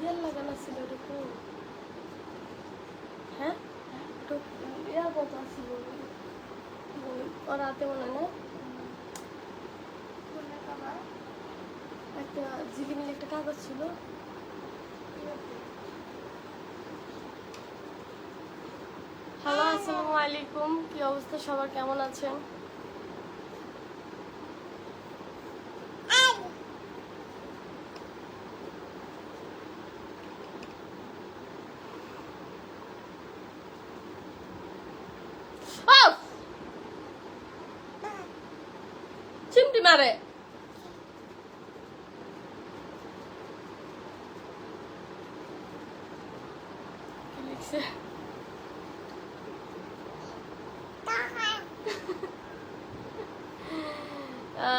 তেল লাগানো ছিল এরকম। হ্যাঁ একটু ইয়ার মতো ছিল ও রাতে মনে না একটা জিলিমিলি একটা কাগজ ছিল। হ্যালো আসসালামু আলাইকুম, কি অবস্থা সবার, কেমন আছেন? চিমটি মারে। কি লিখছে?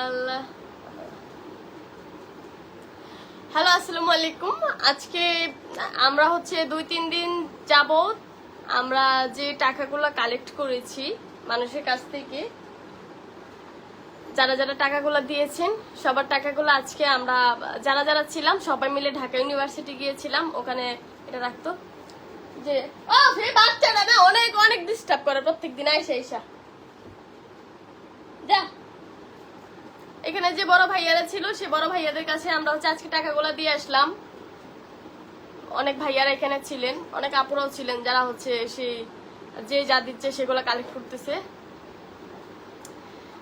আল্লাহ। হ্যালো আসসালামু আলাইকুম। আজকে আমরা হচ্ছে 2-3 দিন যাবত আমরা যে টাকাগুলো কালেক্ট করেছি মানুষের কাছ থেকে, যারা যারা টাকাগুলো দিয়েছেন সবার টাকাগুলো আজকে আমরা যারা যারা ছিলাম সবাই মিলে ঢাকা ইউনিভার্সিটি গিয়েছিলাম। ওখানে এটা রাখতো যে বাচ্চারা না অনেক অনেক ডিস্টার্ব করে প্রত্যেকদিন আইসা যা। এখানে যে বড় ভাইয়ারা ছিল সে বড় ভাইয়াদের কাছে আমরা হচ্ছে আজকে টাকাগুলো দিয়ে আসলাম। অনেক ভাইয়ারা এখানে ছিলেন, অনেক আপুরাও ছিলেন যারা হচ্ছে সেই যে যা দিচ্ছে সেগুলো কালেক্ট করতেছে।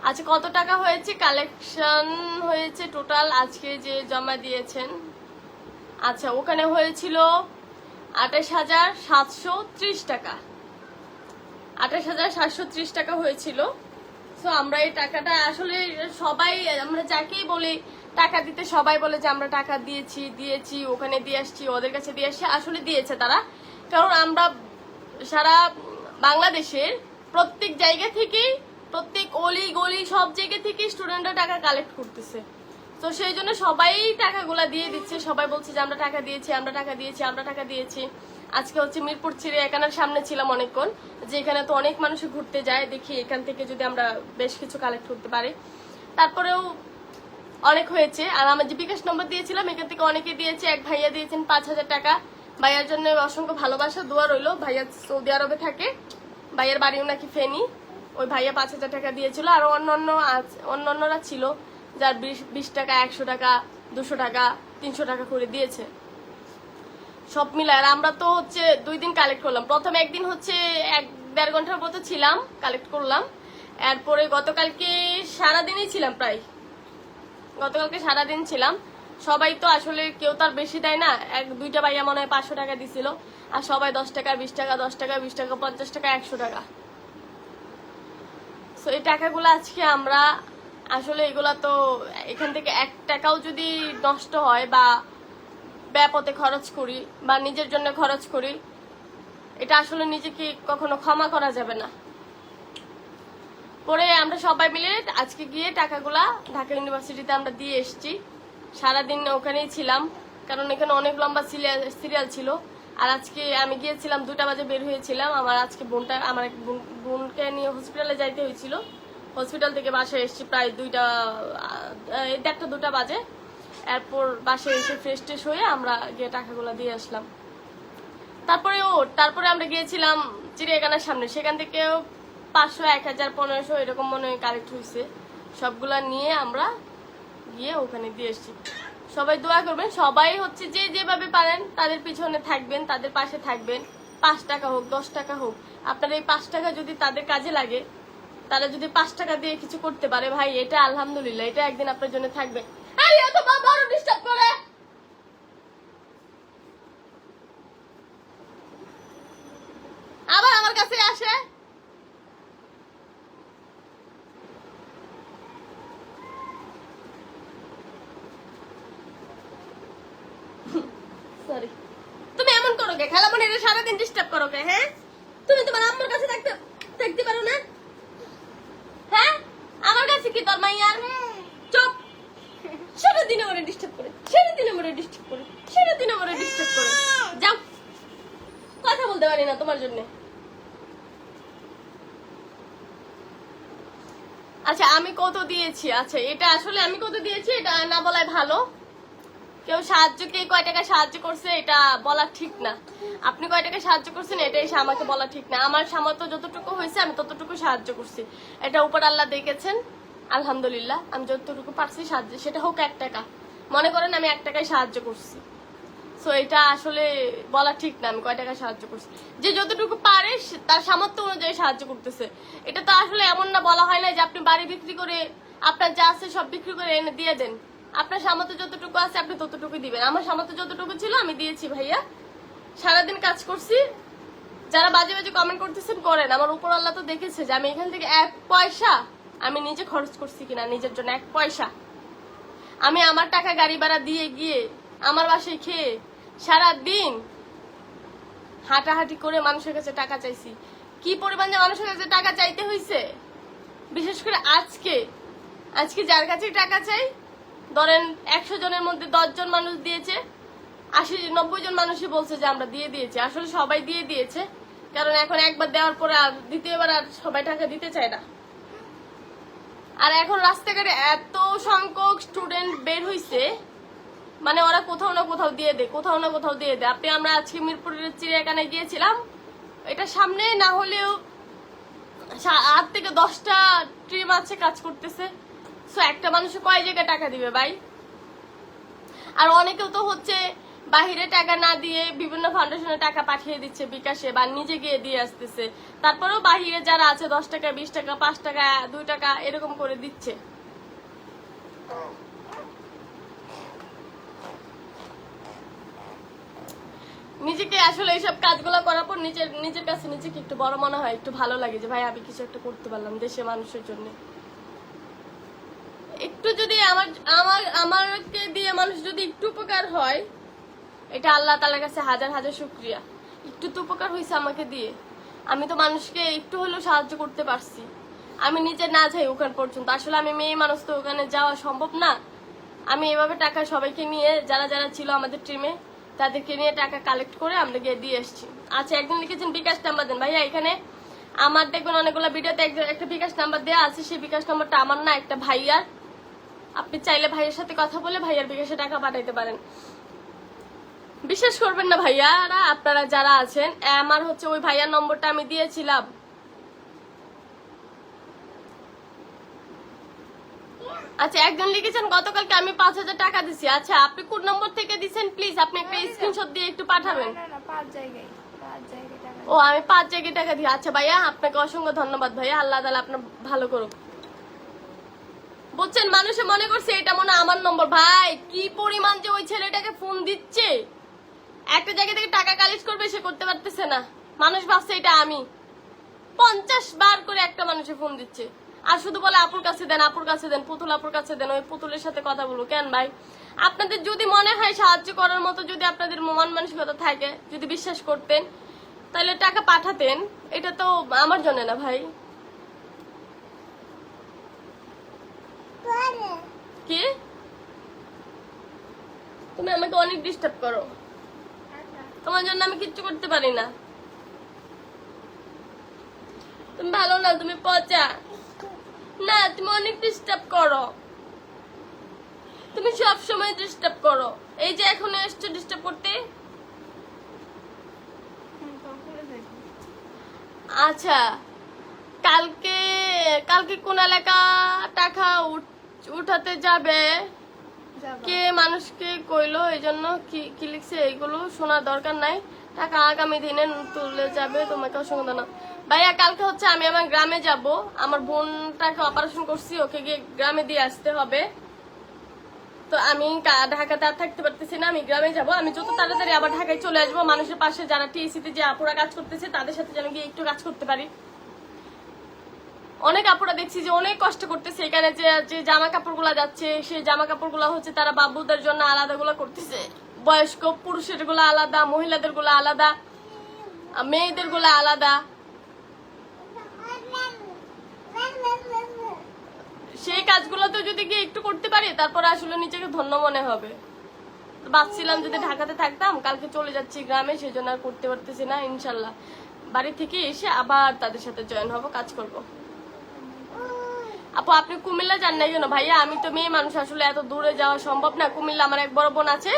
আচ্ছা কত টাকা হয়েছে কালেকশন হয়েছে টোটাল আজকে যে জমা দিয়েছেন? আচ্ছা ওখানে হয়েছিল 28,730 টাকা, 28,730 টাকা হয়েছিল। তো আমরা এই টাকাটা আসলে সবাই, আমরা যাকেই বলি টাকা দিতে সবাই বলে যে আমরা টাকা দিয়েছি ওখানে দিয়ে আসছি, ওদের কাছে দিয়ে আসছি। আসলে দিয়েছে তারা, কারণ আমরা সারা বাংলাদেশের প্রত্যেক জায়গা থেকেই, প্রত্যেক অলি গলি সব জায়গা থেকে স্টুডেন্টরা টাকা কালেক্ট করতেছে। তো সেই জন্য সবাই টাকাগুলা দিয়ে দিচ্ছে, সবাই বলছে যে আমরা টাকা দিয়েছি, আমরা টাকা দিয়েছি, আমরা টাকা দিয়েছি। আজকে হচ্ছে মিরপুর চিড়িয়াখানার সামনে ছিলাম অনেকক্ষণ, যে এখানে তো অনেক মানুষ ঘুরতে যায়, দেখি এখান থেকে যদি আমরা বেশ কিছু কালেক্ট করতে পারি। তারপরেও অনেক হয়েছে। আর আমার যে বিকাশ নম্বর দিয়েছিলাম এখান থেকে অনেকে দিয়েছে। এক ভাইয়া দিয়েছেন 5,000 টাকা। ভাইয়ার জন্য অসংখ্য ভালোবাসা দোয়া রইলো। ভাইয়া সৌদি আরবে থাকে, ভাইয়ের বাড়িও নাকি ফেনি। ওই ভাইয়া 5,000 টাকা দিয়েছিল। আর অন্যান্যরা ছিল যার 20 টাকা, 100 টাকা, 200 টাকা, 300 টাকা করে দিয়েছে সব মিলায়। আর আমরা তো হচ্ছে 2 দিন কালেক্ট করলাম। প্রথম একদিন হচ্ছে 1-1.5 ঘন্টার মতো ছিলাম, কালেক্ট করলাম। এরপরে গতকালকে সারাদিনই ছিলাম, প্রায় গতকালকে সারাদিন ছিলাম। সবাই তো আসলে কেউ তার বেশি দেয় না, 1-2টা ভাইয়া মনে হয় 500 টাকা দিছিল। আর সবাই 10 টাকা, 20 টাকা, 10 টাকা, 20 টাকা, 50 টাকা, 100 টাকা। তো এই টাকাগুলো আজকে আমরা আসলে এগুলা তো এখান থেকে 1 টাকাও যদি নষ্ট হয় বা ব্যাপতে খরচ করি বা নিজের জন্য খরচ করি, এটা আসলে নিজেকে কখনো ক্ষমা করা যাবে না। পরে আমরা সবাই মিলে আজকে গিয়ে টাকাগুলা ঢাকা ইউনিভার্সিটিতে আমরা দিয়ে এসেছি। সারাদিন ওখানেই ছিলাম, কারণ এখানে অনেক লম্বা সিরিয়াল ছিল। আর আজকে আমি গিয়েছিলাম 2টা বাজে বের হয়েছিলাম। আমার আজকে আমার বোনকে নিয়ে হসপিটালে যাইতে হয়েছিল। হসপিটাল থেকে বাসায় এসেছি প্রায় 1:30-2টা বাজে। এরপর বাসায় এসে ফ্রেশ ট্রেশ হয়ে আমরা গিয়ে টাকাগুলো দিয়ে আসলাম। তারপরে আমরা গিয়েছিলাম চিড়িয়াখানার সামনে, সেখান থেকেও 500, 1000, 1500 এরকম মনে হয় কালেক্ট হয়েছে। সবগুলা নিয়ে আমরা গিয়ে ওখানে দিয়ে এসেছি। সবাই দোয়া করবেন, সবাই হচ্ছে যে যেভাবে পারেন তাদের পিছনে থাকবেন, তাদের পাশে থাকবেন। 5 টাকা হোক, 10 টাকা হোক, আপনার এই 5 টাকা যদি তাদের কাজে লাগে, তারা যদি 5 টাকা দিয়ে কিছু করতে পারে, ভাই এটা আলহামদুলিল্লাহ, এটা একদিন আপনার জন্য থাকবে। ডিস্টার্ব করে আবার আমার কাছে আসে। সরি, তুমি এমন করো কে? খেলা মনে সারাদিন ডিস্টার্ব করো কে? হ্যাঁ, তুমি তোমার আম্মুর কাছে থাকতে পারো না? হ্যাঁ, আমার কাছে কি তোর মাইয়ার? চুপ। সারাদিন আমারে ডিস্টার্ব করে, সারাদিন আমারে ডিস্টার্ব করে, সারাদিন আমারে ডিস্টার্ব করে। যাও, কথা বলতে পারি না তোমার জন্য। আচ্ছা আমি কত দিয়েছি, আচ্ছা এটা আসলে আমি কত দিয়েছি এটা না বলাই ভালো। কেউ সাহায্য, কে কয় টাকা সাহায্য করছে এটা বলা ঠিক না। আপনি কয় টাকা সাহায্য করছেন এটা এসে আমাকে বলা ঠিক না। আমার সামর্থ্য যতটুকু হয়েছে আমি ততটুকু সাহায্য করছি, এটা উপর আল্লাহ দেখেছেন, আলহামদুলিল্লাহ। আমি যতটুকু পারছি সাহায্য, সেটা হোক 1 টাকা, মনে করেন আমি 1 টাকায় সাহায্য করছি। সো এটা আসলে বলা ঠিক না আমি কয় টাকা সাহায্য করছি। যে যতটুকু পারে তার সামর্থ্য অনুযায়ী সাহায্য করতেছে। এটা তো আসলে এমন না, বলা হয় না যে আপনি বাড়ি বিক্রি করে আপনার যা আছে সব বিক্রি করে এনে দিয়ে দেন। আপনার সামর্থ্য যতটুকু আছে আপনি ততটুকু দিবেন। আমার সামর্থ্য যতটুকু ছিল আমি দিয়েছি ভাইয়া, সারাদিন কাজ করছি। যারা বাজে বাজে কমেন্ট করতেছেন করেন, আমার উপর আল্লাহ তো দেখেছে যে আমি এখান থেকে 1 পয়সা আমি নিজে খরচ করছি কিনা, নিজের জন্য 1 পয়সা আমি আমার টাকা গাড়ি ভাড়া দিয়ে গিয়ে আমার বাসায় খেয়ে সারাদিন হাঁটাহাঁটি করে মানুষের কাছে টাকা চাইছি। কি পরিমাণ যে মানুষের কাছে টাকা চাইতে হয়েছে, বিশেষ করে আজকে যার কাছে টাকা চাই, ধরেন 100 জনের মধ্যে 10 জন মানুষ দিয়েছে, 80-90 জন মানুষই বলছে যে আমরা দিয়ে দিয়েছি। আসলে সবাই দিয়ে দিয়েছে, কারণ এখন একবার দেওয়ার পরে আর দ্বিতীয়বার আর সবাই টাকা দিতে চায় না। আর এখন রাস্তাঘাটে এত সংখ্যক স্টুডেন্ট বের হইছে, মানে ওরা কোথাও না কোথাও দিয়ে দেয়, কোথাও না কোথাও দিয়ে দেয়। আমরা আজকে মিরপুরের চিড়িয়াখানায় গিয়েছিলাম, এটা সামনে না হলেও 8 থেকে 10টা টিম আছে কাজ করতেছে। সো একটা মানুষে কয় জায়গায় টাকা দিবে ভাই? আর অনেকেও তো হচ্ছে বাহিরে টাকা না দিয়ে বিভিন্ন ফাউন্ডেশনে টাকা পাঠিয়ে দিচ্ছে বিকাশে, বা নিজে গিয়ে দিয়ে আসতেছে। তারপরেও বাহিরে যারা আছে 10 টাকা, 20 টাকা, 5 টাকা, 2 টাকা এরকম করে দিচ্ছে। নিজেকে আসলে এইসব কাজগুলো করার পর নিজের কাছে নিজেকে একটু বড় মনে হয়, একটু ভালো লাগে যে ভাই আমি কিছু একটা করতে পারলাম দেশের মানুষের জন্য। একটু যদি আমাকে দিয়ে মানুষ যদি একটু উপকার হয়, এটা আল্লাহ তাআলার কাছে হাজার হাজার শুকরিয়া। একটু তো উপকার হয়েছে আমাকে দিয়ে, আমি তো মানুষকে একটু হলেও সাহায্য করতে পারছি। আমি নিজে না যাই ওখান পর্যন্ত, আসলে আমি মেয়ে মানুষ তো ওখানে যাওয়া সম্ভব না। আমি এভাবে টাকা সবাইকে নিয়ে, যারা যারা ছিল আমাদের টিমে তাদেরকে নিয়ে টাকা কালেক্ট করে আমরা গিয়ে দিয়ে এসছি। আচ্ছা, একজন লিখেছেন বিকাশ নাম্বার দেন। ভাইয়া এখানে আমার দেখবেন অনেকগুলো ভিডিওতে একটা বিকাশ নাম্বার দেওয়া আছে, সেই বিকাশ নাম্বারটা আমার না, একটা ভাইয়ার। আপনি চাইলে ভাইয়ের সাথে কথা বলে ভাইয়ার বিকাশে টাকা পাঠাইতে পারেন। বিশ্বাস করবেন না ভাইয়ারা, আপনারা যারা আছেন, আমার হচ্ছে ওই ভাইয়ার নম্বরটা আমি দিয়েছিলাম। আচ্ছা, একজন লিখেছেন গতকালকে আমি 5000 টাকা দিছি। আচ্ছা, আপনি কোন নম্বর থেকে দিছেন প্লিজ আপনি একটা স্ক্রিনশট দিয়ে একটু পাঠাবেন। ও, আমি 5 জায়গায় টাকা দিই। আচ্ছা ভাইয়া, আপনাকে অসংখ্য ধন্যবাদ ভাইয়া, আল্লাহ তাআলা আপনার ভালো করুক। বুঝছেন, মানুষে মনে করছে এটা মনে আমার নম্বর। ভাই কি পরিমাণ যে ওই ছেলেটাকে ফোন দিচ্ছে, একটা জায়গা থেকে টাকা কালেক্ট করবে সে করতে পারতেছে না, মানুষ ভাবছে এটা আমি। 50 বার করে একটা মানুষে ফোন দিচ্ছে, আর শুধু বলে আপুর কাছে দেন, আপুর কাছে দেন, পুতুল আপুর কাছে দেন। ওই পুতুলের সাথে কথা বলবো কেন ভাই? আপনাদের যদি মনে হয় সাহায্য করার মতো, যদি আপনাদের মন মানসিকতা থাকে, যদি বিশ্বাস করতেন, তাহলে টাকা পাঠাতেন। এটা তো আমার জন্য না ভাই। কি তুমি আমাকে অনেক ডিস্টার্ব করো, তোমার জন্য আমি কিচ্ছু করতে পারি না। তুমি ভালো না, তুমি পচা না, তুমি অনেক ডিস্টার্ব করো, তুমি সব সময় ডিস্টার্ব করো। এই যে এখন এসছো ডিস্টার্ব করতে। আচ্ছা, কালকে কোন এলাকা টাকা উঠাতে যাবে, কে মানুষকে কইলো, এই জন্য কি লিখছে এইগুলো শোনার দরকার নাই। টাকা আগামী দিনে তুলে যাবে, তোমাকে অসংখ্য ধন্যবাদ ভাইয়া। কালকে হচ্ছে আমি আমার গ্রামে যাব, আমার বোনটাকে অপারেশন করছি, ওকে গিয়ে গ্রামে দিয়ে আসতে হবে। তো আমি ঢাকাতে আর থাকতে পারতেছি না, আমি গ্রামে যাব। আমি যত তাড়াতাড়ি আবার ঢাকায় চলে আসবো, মানুষের পাশে যারা টিএসিতে যে আপুরা কাজ করতেছে তাদের সাথে যেন গিয়ে একটু কাজ করতে পারি। অনেক আপুরা দেখছি যে অনেক কষ্ট করতেছে এখানে, যে জামা কাপড় গুলা যাচ্ছে, সেই জামা কাপড় গুলা হচ্ছে তারা বাবুদের জন্য আলাদা গুলা করতেছে। বয়স্ক পুরুষের গুলা আলাদা, মহিলাদের গুলা আলাদা, মেয়েদের গুলা আলাদা। সেই কাজগুলো তো যদি গিয়ে একটু করতে পারি, তারপর আসলে নিজেকে ধন্য মনে হবে। ভাবছিলাম যদি ঢাকাতে থাকতাম, কালকে চলে যাচ্ছি গ্রামে, সেই জন্য আর করতে পারতেছি না। ইনশাল্লাহ বাড়ি থেকে এসে আবার তাদের সাথে জয়েন হব, কাজ করব। আপু আপনি কুমিল্লা যান না কেন ভাইয়া? আমি তো মেয়ে মানুষ, আসলে এত দূরে যাওয়া সম্ভব না। কুমিল্লা আমার এক বড় বোন আছে,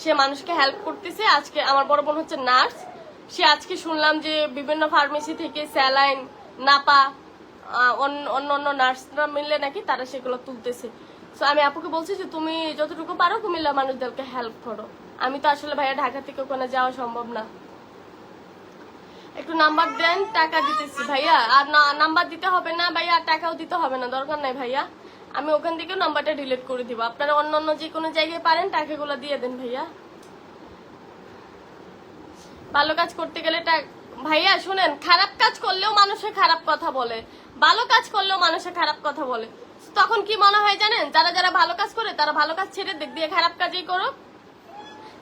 সে মানুষকে হেল্প করতেছে। আজকে আমার বড় বোন হচ্ছে নার্স, সে আজকে শুনলাম যে বিভিন্ন ফার্মেসি থেকে স্যালাইন, নাপা, অন্য অন্য নার্সরা মিললে নাকি তারা সেগুলো তুলতেছে। তো আমি আপুকে বলছি যে তুমি যতটুকু পারো কুমিল্লা মানুষদেরকে হেল্প করো। আমি তো আসলে ভাইয়া ঢাকা থেকে ওখানে যাওয়া সম্ভব না। একটু নাম্বার দেন, টাকা দিতেছি ভাইয়া। আর না, নাম্বার দিতে হবে না ভাইয়া, টাকাও দিতে হবে না, দরকার নাই ভাইয়া। আমি ওখান থেকে নাম্বারটা ডিলিট করে দিব। আপনারা অন্য যে কোনো জায়গায় পারেন টাকাগুলো দিয়ে দেন ভাইয়া। ভালো কাজ করতে গেলে ভাইয়া শুনেন, খারাপ কাজ করলেও মানুষে খারাপ কথা বলে, ভালো কাজ করলেও মানুষে খারাপ কথা বলে। তখন কি মনে হয় জানেন, যারা যারা ভালো কাজ করে তারা ভালো কাজ ছেড়ে দিক দিয়ে খারাপ কাজই করো।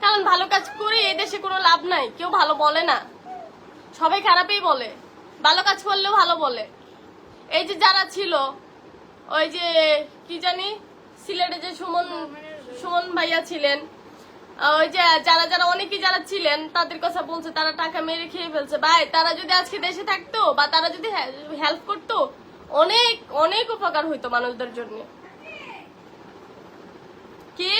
কারণ ভালো কাজ করে এই দেশে কোনো লাভ নাই, কেউ ভালো বলে না, সবাই খারাপই বলে। ভালো কাজ করলেও ভালো বলে। এই যে যারা ছিল, ওই যে কি জানি সিলেটে যে সুমন ভাইয়া ছিলেন, ওই যে যারা যারা অনেকেই যারা ছিলেন তাদের কথা বলছে, তারা টাকা মেরে খেয়ে ফেলছে। ভাই তারা যদি আজকে দেশে থাকতো বা তারা যদি হেল্প করতো, অনেক অনেক উপকার হইতো মানুষদের জন্য। কি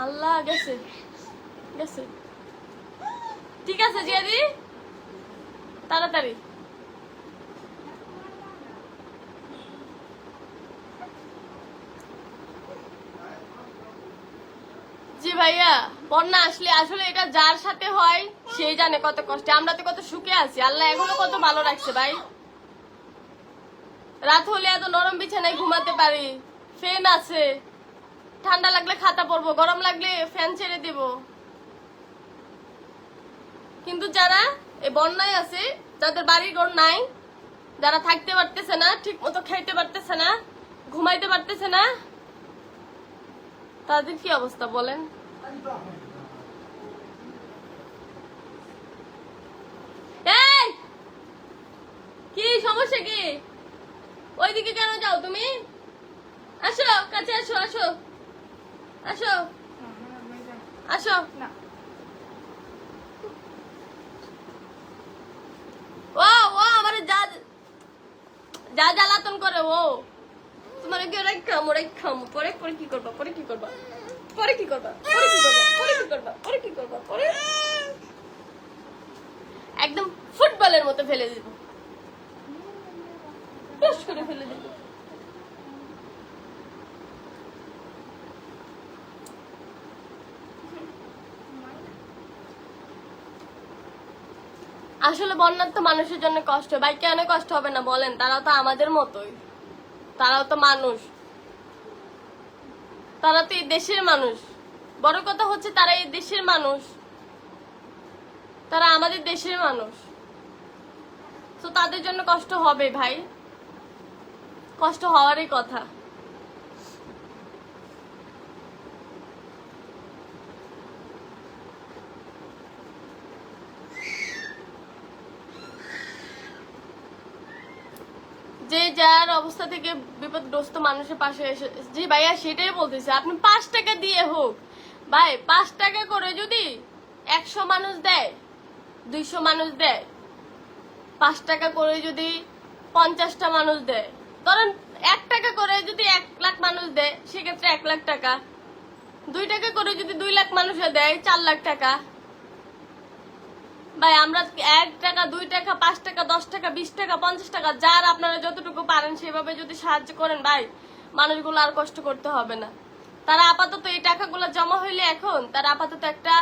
আল্লাহ, গেছে গেছে, ঠিক আছে জিয়াদি, তাড়াতাড়ি। জি ভাইয়া, বন্যা আসলে আসলে এটা যার সাথে হয় সেই জানে কত কষ্টে। আমরা তো কত সুখে আছি, আল্লাহ এখনো কত ভালো রাখছে ভাই। রাত হলে এত নরম বিছানায় ঘুমাতে পারি, ফ্যান আছে, ঠান্ডা লাগলে খাতা পরবো, গরম লাগলে ফ্যান ছেড়ে দিব। কিন্তু যারা এই বন্যায় আছে, যাদের বাড়ি ঘর নাই, যারা থাকতে পারতেছে না, ঠিক মতো খাইতে পারতেছে না, ঘুমাইতে পারতেছে না, তাদের কি অবস্থা বলেন? এই কি সমস্যা কি? ওইদিকে কেন যাও তুমি? আসো কাছে, আসো আসো আসো আসো। ও ও আমার যা যা জ্বালাতন করে ও, তোমার কি রেখাম পরে পরে কি করবা, পরে কি করবা, পরে কি করবা, পরে কি করবা, পরে কি করবা, পরে কি করবা, পরে একদম ফুটবলের মতো ফেলে দিব, টস করে ফেলে দিব। আসলে বন্যার তো মানুষের জন্য কষ্ট, ভাই কেন কষ্ট হবে না বলেন? তারাও তো আমাদের মতোই, তারাও তো মানুষ, তারা তো এই দেশের মানুষ। বড় কথা হচ্ছে তারা এই দেশের মানুষ, তারা আমাদের দেশের মানুষ। তো তাদের জন্য কষ্ট হবে ভাই, কষ্ট হওয়ারই কথা। যে যার অবস্থা থেকে বিপদগ্রস্ত মানুষের পাশে এসে, জি ভাইয়া সেটাই বলতেছে, আপনি 5 টাকা দিয়ে হোক ভাই, 5 টাকা করে যদি 100 মানুষ দেয়, 200 মানুষ দেয়, 5 টাকা করে যদি 50টা মানুষ দেয়, ধরেন 1 টাকা করে যদি 1 লাখ মানুষ দেয়, সেক্ষেত্রে 1 লাখ টাকা। 2 টাকা করে যদি 2 লাখ মানুষে দেয়, 4 লাখ টাকা। ভাই আমরা 1 টাকা, 2 টাকা, 5 টাকা, 10 টাকা, 20 টাকা, 50 টাকা, যার আপনারা যতটুকু পারেন সেভাবে যদি সাহায্য করেন ভাই, মানুষগুলো আর কষ্ট করতে হবে না। তারা আপাতত এই টাকাগুলো জমা হইলে এখন তারা আপাতত একটা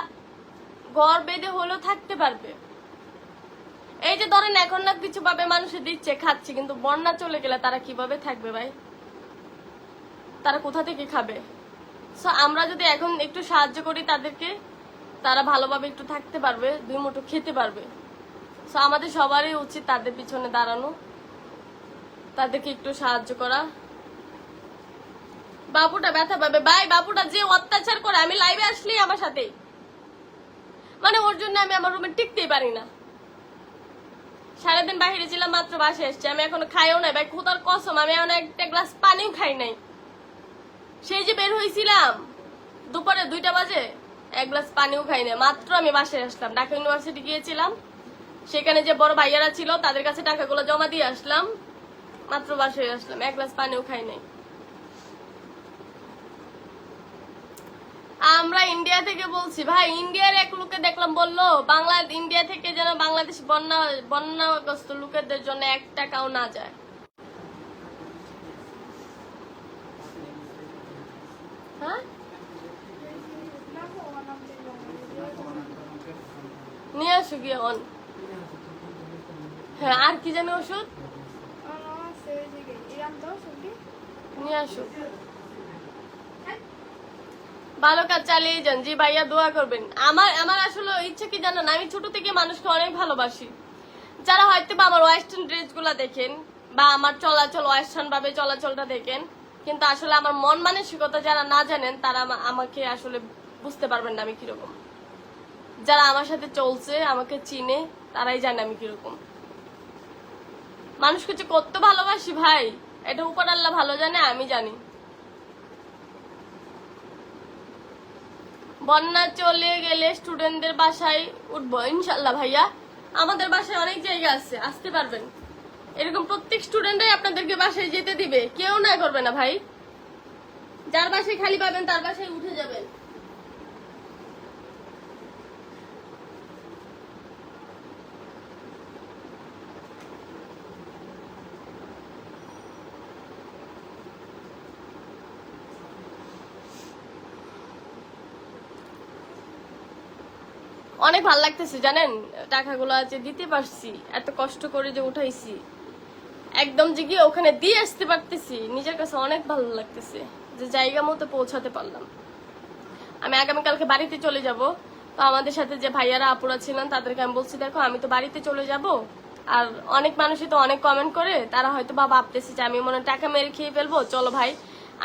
ঘর বেঁধে হলেও থাকতে পারবে। এই যে ধরেন এখন না কিছু ভাবে মানুষে দিচ্ছে, খাচ্ছে, কিন্তু বন্যা চলে গেলে তারা কিভাবে থাকবে ভাই? তারা কোথা থেকে খাবে? সো আমরা যদি এখন একটু সাহায্য করি তাদেরকে, তারা ভালোভাবে একটু থাকতে পারবে, 2 মুঠো খেতে পারবে। সো আমাদের সবারই উচিত তাদের পিছনে দাঁড়ানো, তাদেরকে একটু সাহায্য করা। বাবুটা ব্যথা পাবে ভাই, বাবুটা যে অত্যাচার করে, আমি লাইভে আসলেই আমার সাথে, মানে ওর জন্য আমি আমার রুমে টিকতেই পারি না। সারাদিন বাহিরে ছিলাম, মাত্র বাসায় এসছি, আমি এখনো খাইও নাই ভাই, খোদার কসম আমি এখন একটা গ্লাস পানিও খাই নাই। সেই যে বের হয়েছিলাম দুপুরে 2টা বাজে, 1 গ্লাস পানিও খাই নাই, মাত্র আমি বাসায় আসলাম। ঢাকা ইউনিভার্সিটি গিয়েছিলাম, সেখানে যে বড় ভাইয়ারা ছিল তাদের কাছে টাকাগুলো জমা দিয়ে আসলাম, মাত্র বাসায় আসলাম, এক গ্লাস পানিও খাই নাই। আমরা ইন্ডিয়া থেকে বলছি ভাই, ইন্ডিয়ার এক লোকে দেখলাম বললো ইন্ডিয়া থেকে যেন বাংলাদেশ বন্যাগ্রস্ত লোকেদের জন্য 1 টাকাও না যায়। হ্যাঁ, নিয়ে আসো গিয়ে অন। হ্যাঁ, আর কি জানি ওষুধ নিয়ে আসো। ভালো কাজ চালিয়ে যান। জি ভাইয়া, দোয়া করবেন। আমার আসলে ইচ্ছা কি জানেন, আমি ছোট থেকে মানুষকে অনেক ভালোবাসি। যারা হয়তো বা আমার ওয়েস্টার্ন ড্রেস গুলা দেখেন বা আমার চলাচল ওয়েস্টার্ন ভাবে চলাচলটা দেখেন, কিন্তু আসলে আমার মন মানসিকতা যারা না জানেন তারা আমাকে আসলে বুঝতে পারবেন না আমি কিরকম। যারা আমার সাথে চলছে, আমাকে চিনে, তারাই জানে আমি কিরকম। মানুষকে যে কত ভালোবাসি ভাই, এটা উপর আল্লাহ ভালো জানে, আমি জানি। বন্যা চলে গেলে স্টুডেন্টদের বাসায় উঠবো ইনশাল্লাহ ভাইয়া। আমাদের বাসায় অনেক জায়গা আছে, আসতে পারবেন। এরকম প্রত্যেক স্টুডেন্টরাই আপনাদেরকে বাসায় যেতে দিবে, কেউ না করবে না ভাই। যার বাসায় খালি পাবেন তার বাসায় উঠে যাবেন। অনেক ভালো লাগতেছে জানেন, টাকাগুলা যে দিতে পারছি, এত কষ্ট করে যে উঠাইছি, একদম যে গিয়ে ওখানে দিয়ে আসতে পারতেছি, নিজের কাছে অনেক ভালো লাগতেছে যে জায়গা মতো পৌঁছাতে পারলাম। আমি আগামীকালকে বাড়িতে চলে যাব। তো আমাদের সাথে যে ভাইয়ারা আপুরা ছিলেন তাদেরকে আমি বলছি, দেখো আমি তো বাড়িতে চলে যাব, আর অনেক মানুষই তো অনেক কমেন্ট করে, তারা হয়তো বা ভাবতেছে যে আমি মনে টাকা মেরে খেয়ে ফেলবো। চলো ভাই,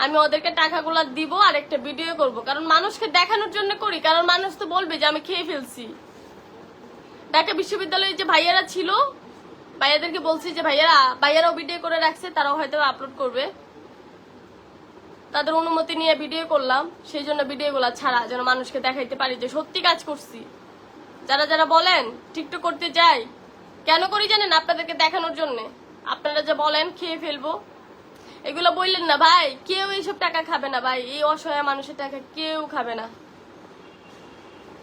আমি ওদেরকে টাকাগুলা দিব আর একটা ভিডিও করব, কারণ মানুষকে দেখানোর জন্য করি, কারণ মানুষ তো বলবে যে আমি খেয়ে ফেলছি। ঢাকা বিশ্ববিদ্যালয়ে যে ভাইয়ারা ছিল, ভাইয়াদেরকে বলছি যে ভাইয়ারাও ভিডিও করে রাখছে, তারাও হয়তো আপলোড করবে। তাদের অনুমতি নিয়ে ভিডিও করলাম, সেই জন্য ভিডিওগুলো ছাড়া, যেন মানুষকে দেখাইতে পারি যে সত্যি কাজ করছি। যারা যারা বলেন টিকটক করতে যাই, কেন করি জানেন? আপনাদেরকে দেখানোর জন্য। আপনারা যে বলেন খেয়ে ফেলবো, এগুলো বললেন না ভাই, কেউ এইসব টাকা খাবে না ভাই, এই অসহায় মানুষের টাকা কেউ খাবে না।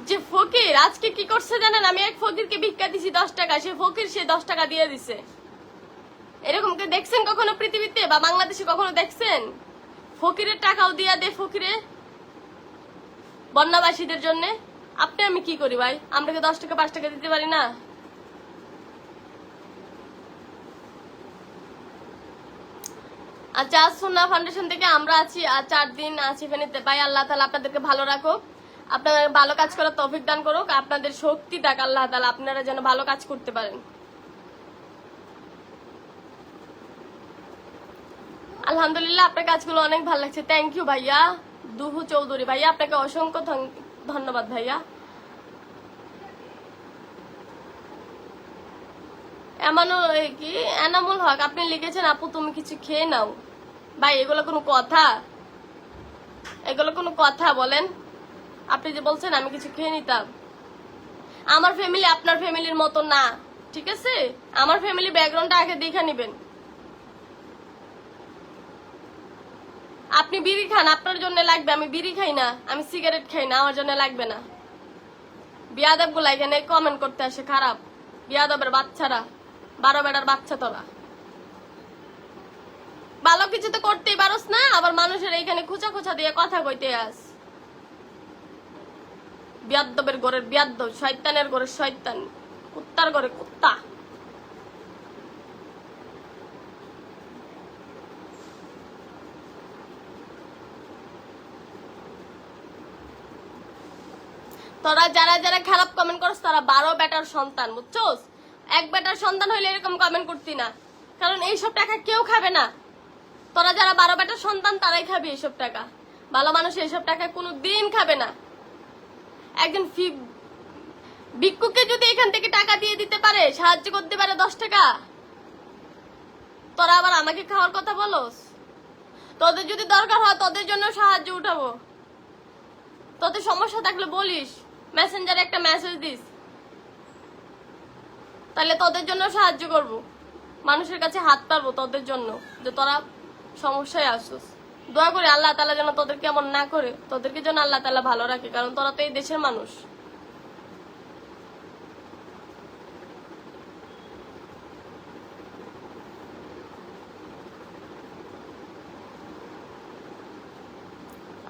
যে ফকির আজকে কি করছে জানেন? আমি এক ফকিরকে ভিক্ষা দিছি 10 টাকা, সে ফকির, সে 10 টাকা দিয়ে দিছে। এরকম কে দেখছেন কখনো পৃথিবীতে বা বাংলাদেশে কখনো দেখছেন? ফকিরের টাকাও দিয়া দে ফকিরে বন্যাবাসীদের জন্য। আপনি আমি কি করি ভাই? আমরা কি 10 টাকা 5 টাকা দিতে পারি না? আচ্ছা, সুন্নাহ ফাউন্ডেশন থেকে আমরা আছি, আর 4 দিন আছি ফেনীতে। ভাই আল্লাহ তাআলা আপনাদেরকে ভালো রাখুক, আপনাদের ভালো কাজ করার তৌফিক দান করুক, আপনাদের শক্তি দাক আল্লাহ তাআলা, আপনারা যেন ভালো কাজ করতে পারেন। আলহামদুলিল্লাহ, আপনার কাজগুলো অনেক ভালো লাগছে। থ্যাংক ইউ ভাইয়া দুহু চৌধুরী ভাইয়া, আপনাকে অসংখ্য ধন্যবাদ ভাইয়া। কি এনামুল হক আপনি লিখেছেন, আপু তুমি কিছু খেয়ে নাও। ভাই এগুলো কোনো কথা? এগুলো কোনো কথা বলেন? আপনি যে বলছেন আমি কিছু খেয়ে নিতাম, আমার ফ্যামিলি আপনার ফ্যামিলির মতো না, ঠিক আছে? আমার ফ্যামিলি ব্যাকগ্রাউন্ডটা আগে দেখে নিবেন। আপনি বিড়ি খান, আপনার জন্য লাগবে, আমি বিড়ি খাই না, আমি সিগারেট খাই না, আমার জন্য লাগবে না। বিয়াদব গুলা এখানে কমেন্ট করতে আসে, খারাপ বিয়াদবের বাচ্চারা, 12 বেড়ার বাচ্চা তোরা। ভালো কিছু তো করতেই পারস না, আবার মানুষের এইখানে খুচা খুচা দিয়ে কথা কইতে আস। বিয়াদবের ঘরের বিয়াদব, শয়তানের ঘরের শয়তান, কুত্তার ঘরে কুত্তা। তোরা যারা যারা খারাপ কমেন্ট করছ তারা 12 বেটার সন্তান, বুঝছোস? এক বেটার সন্তান হইলে এরকম কমেন্ট করতি না, কারণ এইসব টাকা কেউ খাবে না। তোরা যারা 12 বেটার সন্তান তারাই খাবি এইসব টাকা, ভালো মানুষ এইসব টাকা কোনো দিন খাবে না। একজন ভিক্ষুককে যদি এখান থেকে টাকা দিয়ে দিতে পারে, সাহায্য করতে পারে 10 টাকা, তোরা আবার আমাকে খাওয়ার কথা বলস? তোদের যদি দরকার হয় তোদের জন্য সাহায্য উঠাবো, তোদের সমস্যা থাকলে বলিস, মেসেঞ্জারে একটা মেসেজ দিস, তাহলে তোদের জন্য সাহায্য করব, মানুষের কাছে হাত পারবো তোদের জন্য, যে তোরা সমস্যায় আসছিস। দোয়া করি আল্লাহ তাআলা যেন তোদের কেমন না করে, তোদেরকে যেন আল্লাহ তাআলা ভালো রাখে, কারণ তোরা তো এই দেশের মানুষ।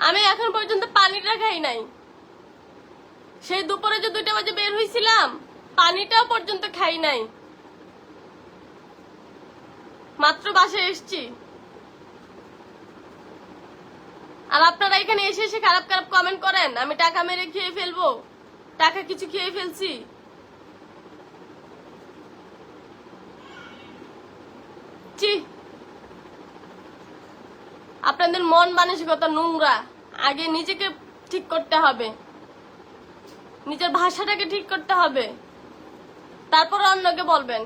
আমি এখন পর্যন্ত পানিটা খাই নাই, সেই দুপুরে যে 2টা বাজে বের হয়েছিলাম পানিটাও পর্যন্ত খাই নাই, মাত্র বাসায় এসছি। আর আপনারা এখানে এসে এসে খারাপ খারাপ কমেন্ট করেন আমি টাকা মেরে খেয়ে ফেলবো, টাকা কিছু খেয়ে ফেলছি। জি, আপনাদের মন মানসিকতা নোংরা। আগে নিজেকে ঠিক করতে হবে, নিজের ভাষাটাকে ঠিক করতে হবে, তারপর অন্যকে বলবেন।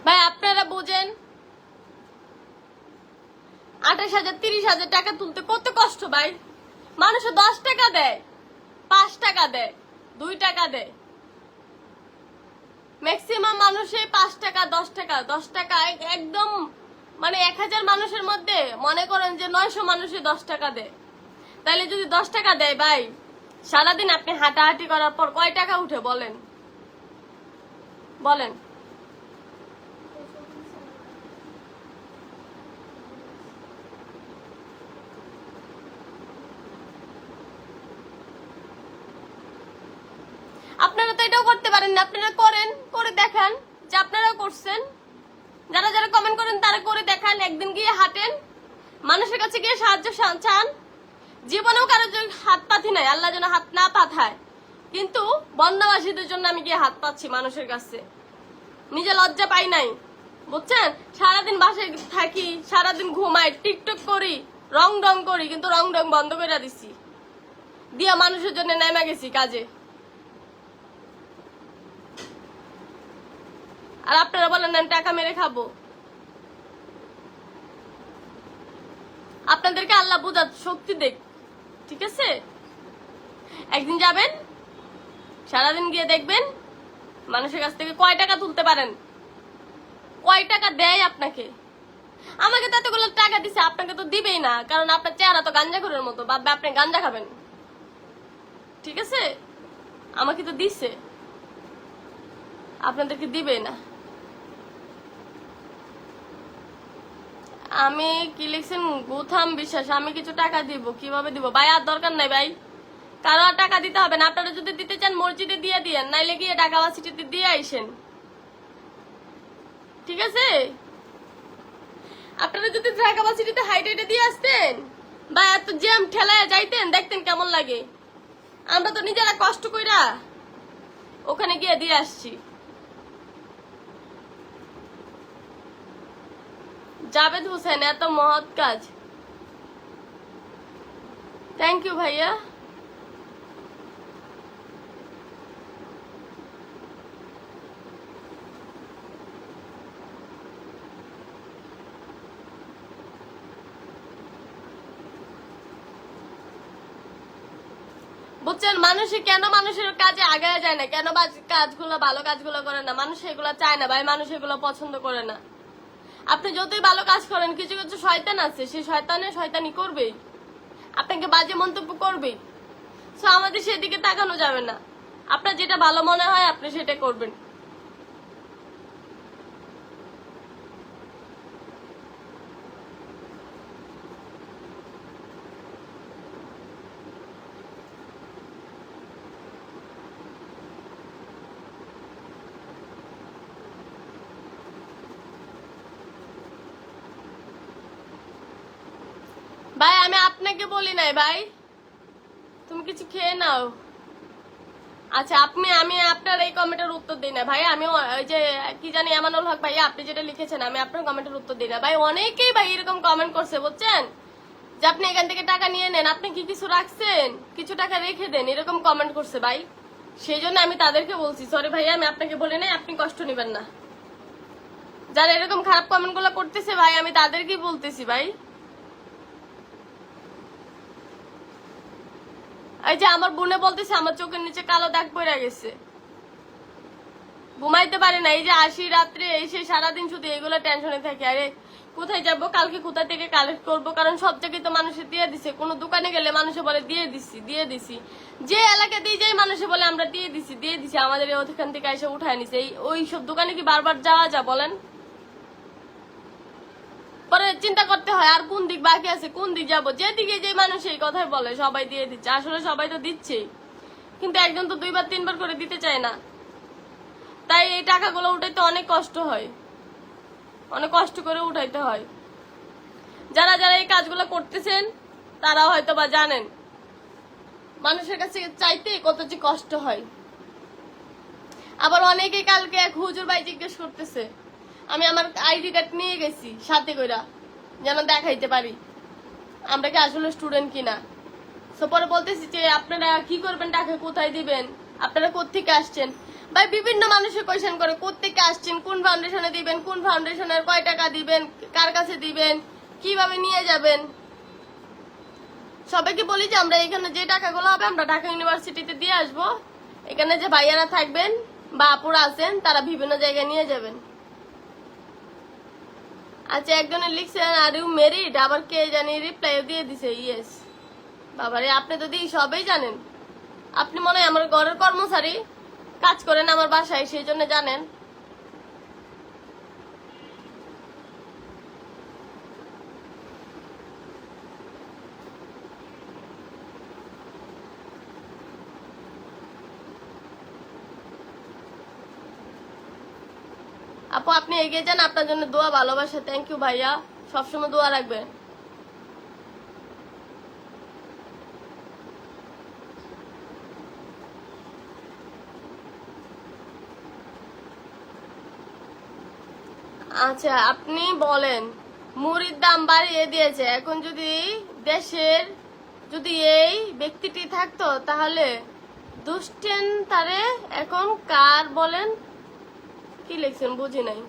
ভাই আপনারা বুঝেন 28,000 30,000 টাকা তুলতে কত কষ্ট ভাই। মানুষে 10 টাকা দেয়, 5 টাকা দেয়, 2 টাকা দেয়, ম্যাক্সিমাম মানুষে 5 টাকা 10 টাকা 10 টাকা একদম, মানে 1000 মানুষের মধ্যে মনে করেন যে 900 মানুষে 10 টাকা দেয়। তাইলে যদি 10 টাকা দেয় ভাই, সারাদিন আপনি হাঁটাহাঁটি করার পর কয় টাকা উঠে বলেন বলেন? আপনারা তো এটাও করতে পারেন না, আপনারা করেন, করে দেখান যে আপনারাও করছেন। যারা যারা কমেন্ট করেন তারা করে দেখান, একদিন গিয়ে হাঁটেন, মানুষের কাছে গিয়ে সাহায্য চান। জীবনেও কারো হাত পাতি নাই, আল্লাহ যেন হাত না পাঠায়, কিন্তু বন্যাবাসীদের জন্য আমি গিয়ে হাত পাচ্ছি মানুষের কাছে, নিজে লজ্জা পাই নাই, বুঝছেন? সারাদিন বাসায় থাকি, সারাদিন ঘুমাই, টিকটক করি, রং ডং করি, কিন্তু রং ডং বন্ধ করে দিছি, দিয়া মানুষের জন্য নেমে গেছি কাজে। আর আপনারা বলেন আমি টাকা মেরে খাবো। আপনাদেরকে আল্লাহ বুঝার শক্তি দেখ, ঠিক আছে? একদিন যাবেন, সারাদিন গিয়ে দেখবেন মানুষের কাছ থেকে কয় টাকা তুলতে পারেন, কয় টাকা দেয় আপনাকে। আমাকে তো এতগুলো টাকা দিছে, আপনাকে তো দিবেই না, কারণ আপনার চেহারা তো গাঞ্জাখোরের মতো, ভাববে আপনি গাঞ্জা খাবেন, ঠিক আছে? আমাকে তো দিছে, আপনাদেরকে দিবে না। আমি কি লিখছেন? গুথাম বিশ্বাস, আমি কিছু টাকা দিব, কিভাবে দিব ভাই? আর দরকার নাই ভাই, কারো আর টাকা দিতে হবে না। আপনারা যদি দিতে চান মসজিদে দিয়ে দিয়েন, নাইলে গিয়ে ঢাকা ভার্সিটিতে দিয়ে আইসেন, ঠিক আছে? আপনারা যদি ঢাকা ভার্সিটিতে হাইডেটে দিয়ে আসতেন বা এত জ্যাম ঠেলায় যাইতেন, দেখতেন কেমন লাগে। আমরা তো নিজেরা কষ্ট কইরা ওখানে গিয়ে দিয়ে আসছি। জাভেদ হোসেন, এত মহৎ কাজ, থ্যাংক ইউ ভাইয়া। বুঝছেন, মানুষে কেন মানুষের কাজে আগায় যায় না, কেন কাজগুলো ভালো কাজগুলো করে না? মানুষ এগুলো চায় না ভাই, মানুষ এগুলো পছন্দ করে না। আপনি যতই ভালো কাজ করেন, কিছু কিছু শয়তান আছে, সেই শয়তানি করবেই, আপনাকে বাজে মন্তব্য করবেই। সো আমাদের সেদিকে তাকানো যাবে না, আপনার যেটা ভালো মনে হয় আপনি সেটা করবেন। ভাই আমি আপনাকে বলি নাই ভাই, তুমি কিছু খেয়ে নাও। আচ্ছা আমি আপনার এই কমেন্টের উত্তর দিই না ভাই। আমি ওই যে কি জানি এমানুল হক ভাই, আপনি যেটা লিখেছেন আমি আপনার কমেন্টের উত্তর দিই না ভাই। অনেকেই ভাই এরকম কমেন্ট করছে, বুঝছেন, যে আপনি এখান থেকে টাকা নিয়ে নেন, আপনি কি কিছু রাখছেন, কিছু টাকা রেখে দেন, এরকম কমেন্ট করছে ভাই। সেই জন্য আমি তাদেরকে বলছি সরি ভাইয়া, আমি আপনাকে বলি নাই, আপনি কষ্ট নেবেন না। যারা এরকম খারাপ কমেন্ট গুলো করতেছে ভাই, আমি তাদেরকেই বলতেছি ভাই। এই যে আমার বোনে বলতেছে আমার চোখের নিচে কালো দাগ পড়ে গেছে, ঘুমাইতে পারে না, এই যে আসি রাত্রে এসে সারাদিন শুধু এগুলো টেনশনে থাকে। আরে কোথায় যাব, কালকে কোথা থেকে কালেক্ট করবো, কারণ সব জায়গায় তো মানুষে দিয়ে দিছে। কোনো দোকানে গেলে মানুষে বলে দিয়ে দিছি, যে এলাকা দিয়ে যাই মানুষে বলে আমরা দিয়ে দিছি, আমাদের ওখান থেকে এসে উঠায় নিছে। ওই সব দোকানে কি বারবার যাওয়া যা বলেন? পরে চিন্তা করতে হয় আর কোন দিক বাকি আছে, কোন দিক যাবো, যেদিকে যে মানুষ এই কথাই বলে সবাই দিয়ে দিচ্ছে। আসলে সবাই তো দিচ্ছে, কিন্তু একজন তো 2 বার 3 বার করে দিতে চায় না। তাই এই টাকাগুলো উঠাইতে অনেক কষ্ট হয়, অনেক কষ্ট করে উঠাইতে হয়। যারা যারা এই কাজগুলো করতেছেন তারা হয়তো বা জানেন মানুষের কাছে চাইতে কত যে কষ্ট হয়। আবার অনেকে কালকে এক হুজুর ভাই জিজ্ঞেস করতেছে, আমি আমার আইডি কার্ড নিয়ে গেছি সাথে কইরা যেন দেখাইতে পারি আমরা কি আসলে স্টুডেন্ট কিনা। তো পরে বলতেছি যে আপনারা কি করবেন, টাকা কোথায় দিবেন, আপনারা কোত্থেকে আসছেন। ভাই বিভিন্ন মানুষের কোয়েশ্চেন করে কোত্থেকে আসছেন, কোন ফাউন্ডেশনে দিবেন, কোন ফাউন্ডেশনের কয় টাকা দিবেন, কার কাছে দিবেন, কিভাবে নিয়ে যাবেন। সবাইকে বলি যে আমরা এখানে যে টাকাগুলো হবে আমরা ঢাকা ইউনিভার্সিটিতে দিয়ে আসবো। এখানে যে ভাইয়ারা থাকবেন বা আপুরা আছেন তারা বিভিন্ন জায়গায় নিয়ে যাবেন। আচ্ছা, একজনে লিখছেন আর ইউ মেরিড, আবার কে জানি রিপ্লাই দিয়ে দিছে ইয়েস। বাবারে, আপনি তো দিয়ে সবই জানেন। আপনি মনে হয় আমার ঘরের কর্মচারী, কাজ করেন আমার বাসায়, সেই জন্য জানেন। আপু আপনি এগিয়ে যান, আপনার জন্য দোয়া, ভালোবাসা। থ্যাংক ইউ ভাইয়া, সবসময় দোয়া রাখবেন। আচ্ছা, আপনি বলেন মুড়ির দাম বাড়িয়ে দিয়েছে, এখন যদি দেশের যদি এই ব্যক্তিটি থাকতো তাহলে দুষ্টেন তারে এখন কার বলেন, কি লিখছেন বুঝি নাই।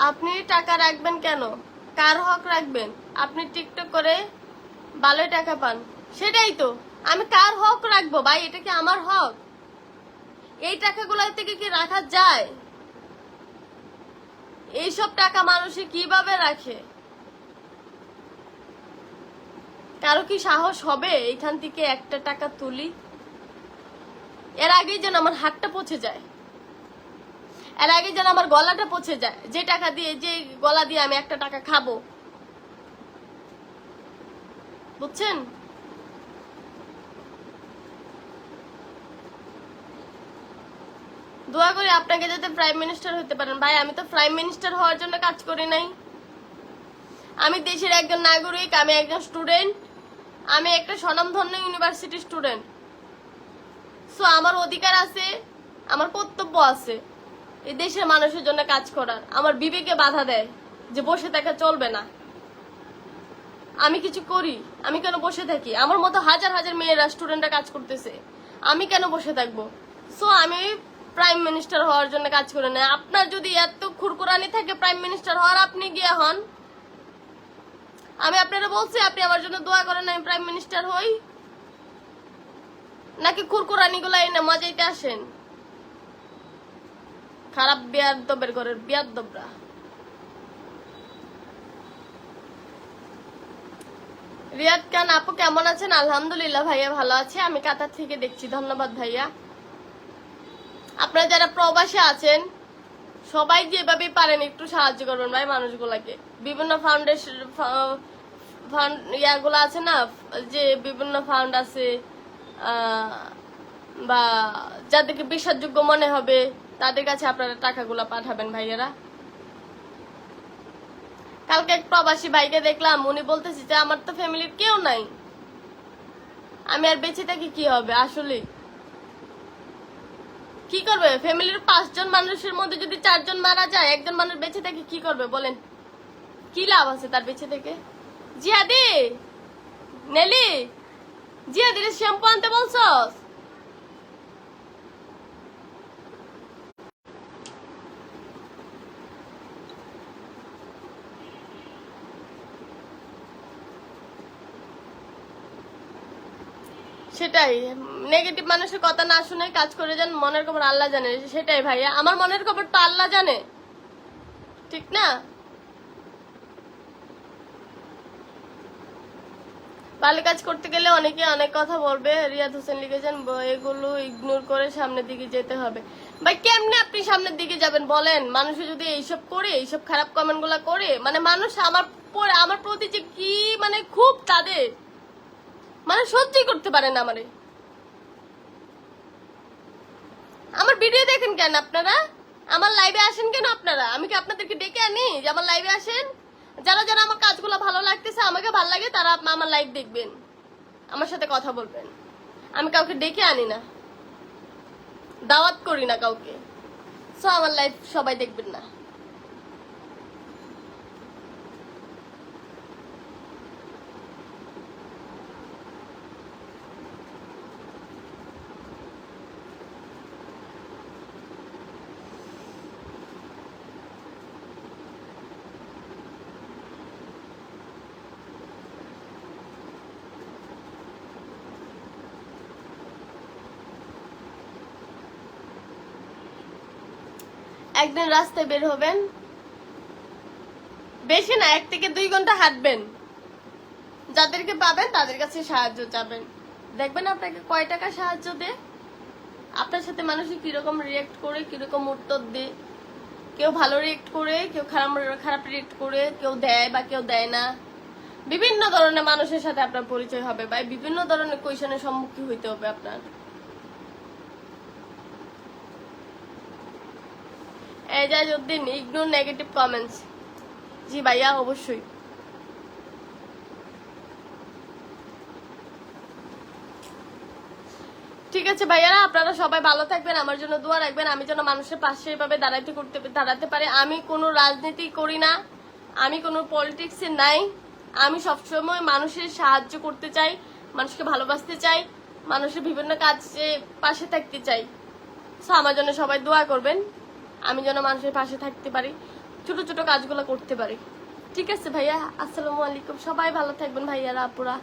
আপনি টাকা রাখবেন কেন, কার হক রাখবেন? আপনি টিকটক করে ভালোই টাকা পান, সেটাই তো। আমি কার হক রাখবো ভাই? এটা কি আমার হক? এই টাকাগুলো থেকে কি রাখা যায়? এইসব টাকা মানুষে কিভাবে রাখে? কারো কি সাহস হবে এখান থেকে একটা টাকা তুলি? এর আগেই যেন আমার হাতটা পচে যায়, এর আগে যেন আমার গলাটা পচে যায়, যে টাকা দিয়ে, যে গলা দিয়ে আমি একটা টাকা খাবো, বুঝছেন? দোয়া করি আপনাকে যাতে প্রাইম মিনিস্টার হতে পারেন। ভাই আমি তো প্রাইম মিনিস্টার হওয়ার জন্য কাজ করি নাই, আমি দেশের একজন নাগরিক, আমি একজন স্টুডেন্ট, আমি একটা স্বনামধন্য ইউনিভার্সিটি স্টুডেন্ট। সো আমার অধিকার আছে, আমার কর্তব্য আছে এই দেশের মানুষের জন্য কাজ করার। আমার বিবেকে বাধা দেয় যে বসে থাকা চলবে না, আমি কিছু করি। আমি কেন বসে থাকি? আমার মতো হাজার হাজার মেয়েরা, স্টুডেন্টরা কাজ করতেছে, আমি কেন বসে থাকবো? সো আমি প্রাইম মিনিস্টার হওয়ার জন্য কাজ করে না। আপনার যদি এত খুরকুরানি থাকে প্রাইম মিনিস্টার হওয়ার, আপনি গিয়ে হন। আমি আপনারা বলছি আপনি আমার জন্য দোয়া করেন আমি প্রাইম মিনিস্টার হই, নাকি খুরকুরানি গুলা এনে মজাইতে আসেন? খারাপ বিয়াদবের ঘরের বিয়াদবরা। রিয়াদ খান আপু কেমন আছেন? আলহামদুলিল্লাহ ভাইয়া ভালো আছে, আমি কাতার থেকে দেখছি। ধন্যবাদ ভাইয়া। আপনারা যারা প্রবাসে আছেন সবাই যেভাবে পারেন একটু সাহায্য করবেন ভাই মানুষগুলাকে। বিভিন্ন ফাউন্ডেশন ইয়াগুলো আছে না, যে বিভিন্ন ফান্ড আছে বা যাদেরকে বিশ্বাসযোগ্য মনে হবে তাদের কাছে আপনারা টাকাগুলা পাঠাবেন ভাইয়েরা। কালকে এক প্রবাসী ভাইকে দেখলাম, উনি বলতেছে যে আমার তো ফ্যামিলির কেউ নাই, আমি আর বেঁচে থাকি কি হবে? আসলে কি করবে? ফ্যামিলির 5 জন মানুষের মধ্যে যদি 4 জন মারা যায়, একজন মানুষ বেঁচে থাকে, কি করবে বলেন? কি লাভ আছে তার বেঁচে থেকে? জিহাদি, নেলি, জিহাদির শ্যাম্পু আনতে বলছস? সেটাই, নেগেটিভ মানুষের কথা না শুনে কাজ করে যান। মনের খবর আল্লাহ জানে। সেটাই ভাইয়া, আমার মনের খবর তো আল্লাহ জানে, ঠিক না? ভালো কাজ করতে গেলে অনেকে অনেক কথা বলবে। রিয়াদ হোসেন লিখেছেন, এগুলো ইগনোর করে সামনের দিকে যেতে হবে। ভাই কেমনে আপনি সামনের দিকে যাবেন বলেন? মানুষ যদি এইসব করে, এইসব খারাপ কমেন্ট গুলা করে, মানে মানুষ আমার প্রতি যে কি মানে খুব তাদের, মানে সহ্যই করতে পারে না আমারে। আমার ভিডিও দেখেন কেন আপনারা? আমার লাইভে আসেন কেন আপনারা? আমি কি আপনাদেরকে ডেকে আনি যে আমার লাইভে আসেন? যারা যারা আমার কাজগুলো ভালো লাগতেছে, আমাকে ভালো লাগে, তারা আমার লাইভ দেখবেন, আমার সাথে কথা বলবেন। আমি কাউকে ডেকে আনি না, দাওয়াত করি না কাউকে। সো আমার লাইভ সবাই দেখবেন না। একদিন রাস্তায় বের হবেন, বেশি না 1 থেকে 2 ঘন্টা হাঁটবেন, যাদেরকে পাবেন তাদের কাছে সাহায্য চাবেন, দেখবেন আপনাকে কয় টাকা সাহায্য দেয়। আপনার সাথে মানুষই কিরকম রিয়েক্ট করে, কিরকম উত্তর দেয়। কেউ ভালো রিয়েক্ট করে, কেউ খারাপ রিয়েক্ট করে, কেউ দেয় বা কেউ দেয় না। বিভিন্ন ধরনের মানুষের সাথে আপনার পরিচয় হবে বা বিভিন্ন ধরনের কোয়েশনের সম্মুখীন হইতে হবে আপনার। এজাজউদ্দিন, ইগনোর নেগেটিভ কমেন্টস। জি ভাইয়া, অবশ্যই। ঠিক আছে ভাইয়ারা, আপনারা সবাই ভালো থাকবেন, আমার জন্য দোয়া রাখবেন, আমি যেন মানুষের পাশে এভাবে দাঁড়াতে পারি। আমি কোনো রাজনীতি করি না, আমি কোনো পলিটিক্সে নাই। আমি সবসময় মানুষের সাহায্য করতে চাই, মানুষকে ভালোবাসতে চাই, মানুষের বিভিন্ন কাজে পাশে থাকতে চাই। সো আমার জন্য সবাই দোয়া করবেন, আমি যেন মানুষের পাশে থাকতে পারি, ছোট ছোট কাজগুলো করতে পারি। ঠিক আছে ভাইয়া, আসসালামু আলাইকুম। সবাই ভালো থাকবেন ভাইয়ারা, আপুরা।